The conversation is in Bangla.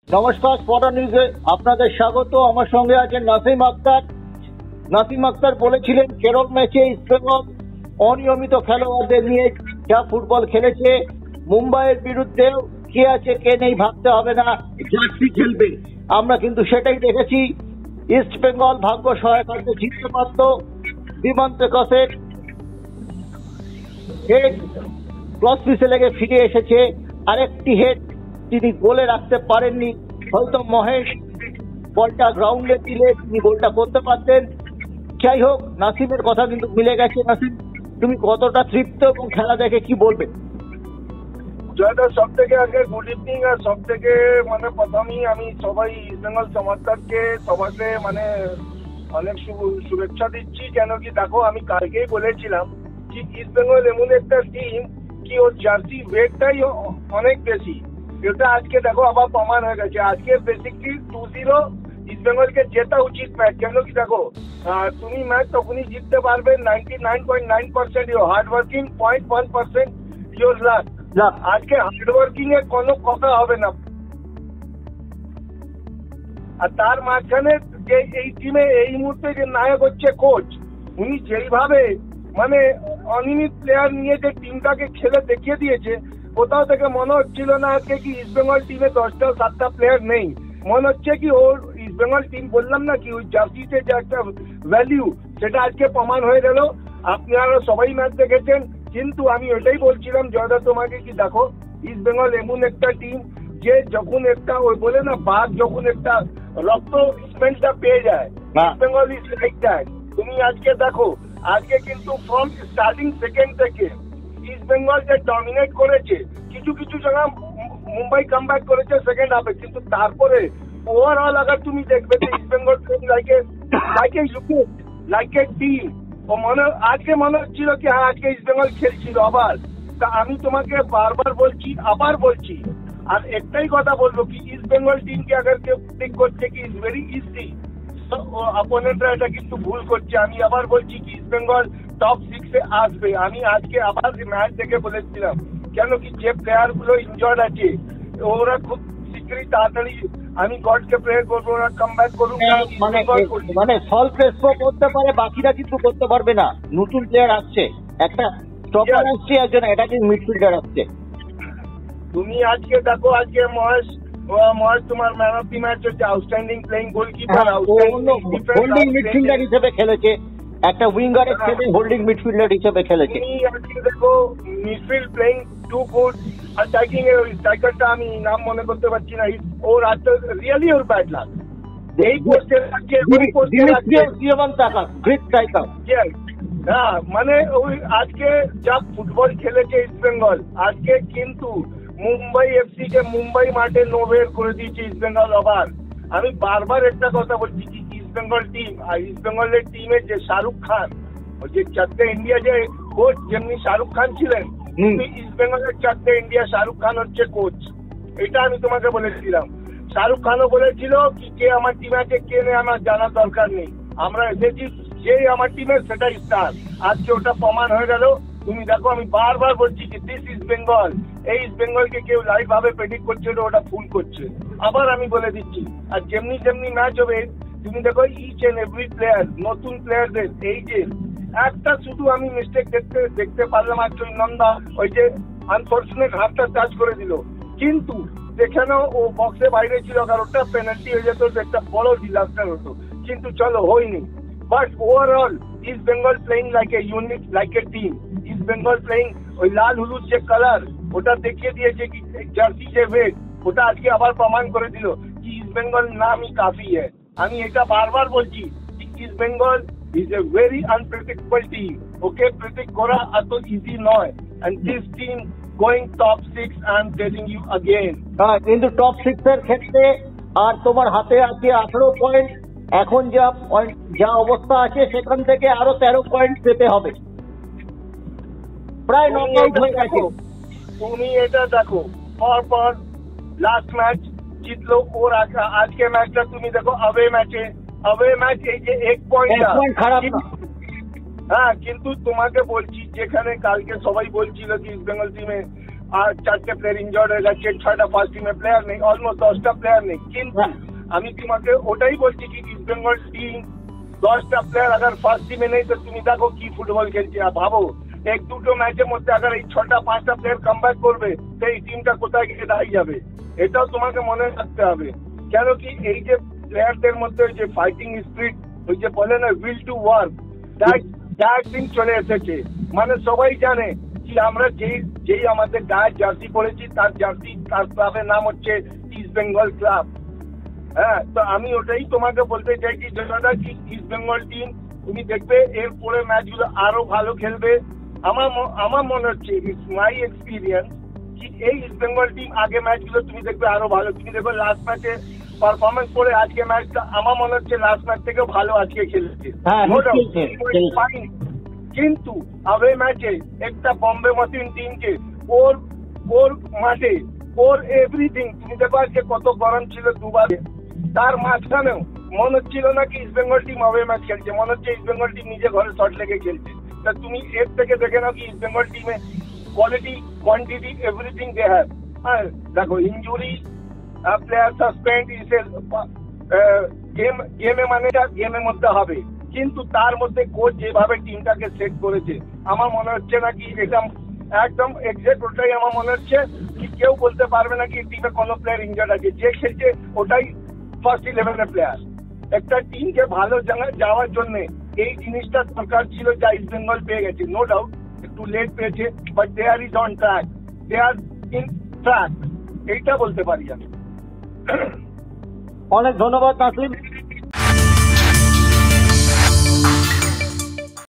নমস্কার, স্পটার নিউজে আপনাদের স্বাগত। আমার সঙ্গে আছেন নাসিম আক্তার। নাসিম আক্তার বলেছিলেন কেরল ম্যাচে ইস্টবেঙ্গল অনিয়মিত খেলোয়াড়দের নিয়ে যা ফুটবল খেলেছে, মুম্বাইয়ের বিরুদ্ধে কে আছে কে নেই ভাবতে হবে না, জার্সি খেলবে। আমরা কিন্তু সেটাই দেখেছি। ইস্ট বেঙ্গল ভাগ্য সহায়তাকে জিততে পারত। বিমান প্রকাশের হেড ক্রস পিসে লেগে ফিরে এসেছে, আরেকটি হেড তিনি গোলে রাখতে পারেননি। হয়তো মহেশ বলটা গ্রাউন্ডে দিলে তিনি গোলটা করতে পারতেন। যাই হোক, নাসিমের কথা কিন্তু মিলে গেছে। নাসিম, তুমি কতটা তৃপ্ত এবং খেলা দেখে কি বলবে? জয়দা, সব থেকে আগে গুড ইভিনিং। আর সব থেকে প্রথমেই আমি সবাই ইস্ট বেঙ্গল সমর্থককে সবাইকে অনেক শুভেচ্ছা দিচ্ছি। কেন কি দেখো, আমি কালকেই বলেছিলাম যে ইস্ট বেঙ্গল এমন একটা টিম কি ওর জার্সি ওয়েটটাই অনেক বেশি। এটা আজকে দেখো আবার প্রমাণ হয়ে গেছে। আজকে বেসিকলি 2-0 ইস্ট বেঙ্গলকে জেতা উচিত ম্যাচ। কেন কি দেখো, তুমি ম্যাচ তখনই জিততে পারবে 99.9% your hard working, 0.1% your lakh. আজকে হার্ড ওয়ার্কিং এর কোনো কথা হবে না। আর তার মাঝখানে যে এই টিমে এই মুহূর্তে যে নায়ক হচ্ছে কোচ, উনি যেইভাবে অনিয়মিত প্লেয়ার নিয়ে যে টিমটাকে খেলে দেখিয়ে দিয়েছে, কোথাও থেকে মনে হচ্ছিল না আজকে কি ইস্ট বেঙ্গল টিমে 10টা-7টা প্লেয়ার নেই। মনে হচ্ছে কি ওর ইস্ট বেঙ্গল টিম, বললাম না কি ওই জার্সিতে যে একটা ভ্যালিউ, সেটা আজকে প্রমাণ হয়ে গেল। আপনারা সবাই ম্যাচ দেখেছেন, কিন্তু আমি ওটাই বলছিলাম জয়দা তোমাকে কি দেখো, ইস্ট বেঙ্গল এমন একটা টিম যে যখন একটা ওই বলে না বাঘ যখন একটা রক্ত স্মেলটা পেয়ে যায়, east Bengal is like that. তুমি আজকে দেখো, আজকে কিন্তু ফ্রম স্টার্টিং সেকেন্ড থেকে ইস্ট বেঙ্গল যে ডমিনেট করেছে, কিছু কিছু জায়গা মুম্বাই কামব্যাক করেছে সেকেন্ড হাফে, কিন্তু তারপরে ওভারঅল আগে তুমি দেখবে যে East Bengal like a team. ও আজকে মনে হচ্ছিল কি হ্যাঁ আজকে ইস্ট বেঙ্গল খেলছিল আবার। তা আমি তোমাকে বারবার বলছি, আবার বলছি, আর একটাই কথা বলবো কি ইস্ট বেঙ্গল টিমকে আগে কেউ ঠিক করছে কি ইজ ভেরি ইজি, অপোনেন্টরা এটা কিন্তু ভুল করছে। আমি আবার বলছি কি ইস্ট বেঙ্গল টপ 6-এ আসবে। আমি আজকে আবার ম্যাচ দেখে বলেছিলাম, কেন কি যে প্লেয়ার গুলো ইনজয়ার্ড আছে ওরা খুব শীঘ্রই তাড়াতাড়ি, আমি গডকে প্রে করবো ওরা কামব্যাক করুক। সলভ প্রেসও করতে পারে, বাকিরা কিন্তু করতে পারবে না। নতুন প্লেয়ার আসছে, একটা স্টপার আসছে, একজন অ্যাটাকিং মিডফিল্ডার আসছে। তুমি আজকে দেখো, আজকে মহেশ তোমার ম্যান অফ দি ম্যাচ হচ্ছে, outstanding playing goalkeeper, holding midfielder হিসেবে খেলেছে, একটা উইঙ্গারের ছেলে হোল্ডিং মিডফিল্ডার হিসেবে খেলেছে। তুমি আজকে দেখো midfield playing two good. Attacking এর ওই স্ট্রাইকারটা আমি নাম মনে করতে পারছি না, ওর আজকে রিয়েলি ওর ব্যাড লাক। এই পোস্টে রাখছে, ওই পোস্টে রাখছে গ্রিট স্ট্রাইকার। হ্যাঁ, ওই আজকে যা ফুটবল খেলেছে ইস্ট বেঙ্গল, আজকে কিন্তু মুম্বাই এফসি কে মুম্বাই মাঠে নোবের করে দিয়েছে ইস্ট বেঙ্গল। আবার আমি বারবার একটা কথা বলছি কি ইস্ট বেঙ্গল টিম আর ইস্ট বেঙ্গলের টিমের যে শাহরুখ খান, ওই যে 4টে ইন্ডিয়া যে কোচ, যেমনি শাহরুখ খান ছিলেন, ইস্ট বেঙ্গলের 4টে ইন্ডিয়া শাহরুখ খান হচ্ছে কোচ। এটা আমি তোমাকে বলেছিলাম। শাহরুখ খানও বলেছিল কি কে আমার টিমে আছে কে নেই আমার জানার দরকার নেই, আমরা এসেছি যেই আমার টিমের সেটাই স্টার। আজকে ওটা প্রমাণ হয়ে গেল। তুমি দেখো, আমি বারবার বলছি কি দিস ইস্ট বেঙ্গল, এই ইস্ট বেঙ্গলকে কেউ লাইভ ভাবে প্রেডিক্ট করছিল, ওটা ভুল করছে। আবার আমি বলে দিচ্ছি, আর যেমনি যেমনি ম্যাচ হবে তুমি দেখো ইচ এন্ড এভরি প্লেয়ার, নতুন প্লেয়ারদের এই যে একটা শুধু আমি মিস্টেক দেখতে পারলাম আজকে নন্দা, ওই যে আনফর্চুনেট হাতটা টাচ করে দিল, কিন্তু যেখানেও ও বক্সে বাইরে ছিল, কারণ ওটা পেনাল্টি হয়ে যেত, একটা বড় ডিজাস্টার হতো, কিন্তু চলো হয়নি। But overall, East Bengal playing like a unit, like a team. East Bengal playing ওই লাল হলুদ যে কালার, ওটা দেখিয়ে দিয়েছে কি জার্সি যে ওয়েট, ওটা আজকে আবার প্রমাণ করে দিল কি ইস্ট বেঙ্গল নামই কাফি है। আমি এটা বারবার বলছি কি East Bengal is a very unpredictable team. Okay predict করা এত ইজি নয়। And this team going top 6, I am telling you again. হ্যাঁ, কিন্তু টপ 6 এর ক্ষেত্রে আর তোমার হাতে আছে 18 পয়েন্ট। এখন যা অবস্থা আছে সেখান থেকে আরো 13 পয়েন্ট পেতে হবে, প্রায় নকআউট হয়ে গেছে। তুমি এটা দেখো, পর লাস্ট ম্যাচ জিতলো ওর, আজকে ম্যাচটা তুমি দেখো অ্যাওয়ে ম্যাচ এই যে 1 পয়েন্ট খারাপ না। হ্যাঁ, কিন্তু তোমাকে বলছি যেখানে কালকে সবাই বলছিল যে ইস্ট বেঙ্গল টিমে আর 4টে প্লেয়ার ইনজর্ড হয়ে গেছে, 6টা ফার্স্ট টিমে প্লেয়ার নেই, অলমোস্ট 10টা প্লেয়ার নেই। কিন্তু আমি তোমাকে ওটাই বলছি কি ইস্ট বেঙ্গল টিম 10টা প্লেয়ার আগার ফার্স্ট টিমে নেই তো তুমি দেখো কি ফুটবল খেলছে। আর ভাবো এক দুটো ম্যাচের মধ্যে আগার এই 6টা-5টা প্লেয়ার কামব্যাক করবে সেই টিমটা কোথায় গিয়ে দাঁড়িয়ে যাবে, এটাও তোমাকে মনে রাখতে হবে। কেন কি এই যে প্লেয়ারদের মধ্যে যে ফাইটিং স্পিরিট, ওই যে বলে না উইল টু ওয়ার্ক, দ্যাট দিন চলে এসেছে। মানে সবাই জানে কি আমরা যেই আমাদের গায়ের জার্সি পরেছি তার ক্লাবের নাম হচ্ছে ইস্ট বেঙ্গল ক্লাব। হ্যাঁ, তো আমি ওটাই তোমাকে বলতে চাইছি দাদা কি ইস্ট বেঙ্গল টিম তুমি দেখবে এর পরে ম্যাচগুলো আরো ভালো খেলবে। আমার মনে হচ্ছে ইটস মাই এক্সপিরিয়েন্স কি এই ইস্ট বেঙ্গল টিম আগে ম্যাচগুলো তুমি দেখবে আরো ভালো। তুমি দেখবে লাস্ট ম্যাচে পারফরমেন্স করে আজকে ম্যাচটা আমার মনে হচ্ছে লাস্ট ম্যাচ থেকে ভালো আজকে খেলেছে। কিন্তু আওয়ে ম্যাচে একটা বম্বে মতিন টিমকে ওর মাঠে ওর এভরিথিং তুমি দেখো আজকে কত গরম ছিল দুবারে, তার মাঝখানেও মনে হচ্ছিল না কি ইস্ট বেঙ্গল টিম আওয়ে ম্যাচ খেলছে, মনে হচ্ছে ইস্ট বেঙ্গল টিম নিজে ঘরে শট লেগে খেলছে। তা তুমি এর থেকে দেখে নাও কি ইস্ট বেঙ্গল টিমে quality quantity everything they have. হ্যাঁ দেখো ইঞ্জুরি, প্লেয়ার সাসপেন্ড, গেমে মানে গেমের মধ্যে হবে, কিন্তু তার মধ্যে কোচ যেভাবে টিমটাকে সেট করেছে আমার মনে হচ্ছে না কি এটা একদম এক্সাক্ট ওটাই আমার মনে হচ্ছে কি কেউ বলতে পারবে না কি টিমে কোনো প্লেয়ার ইনজার্ড আছে, যে খেলছে ওটাই ফার্স্ট 11 প্লেয়ার। একটা টিমকে ভালো যাওয়ার জন্য এই জিনিসটা দরকার ছিল যা ইস্ট বেঙ্গল পেয়ে গেছে। নো ডাউট একটু লেট পেয়েছে, but they are is on track, they are in track, এইটা বলতে পারি আমি। অনেক ধন্যবাদ নাসিম।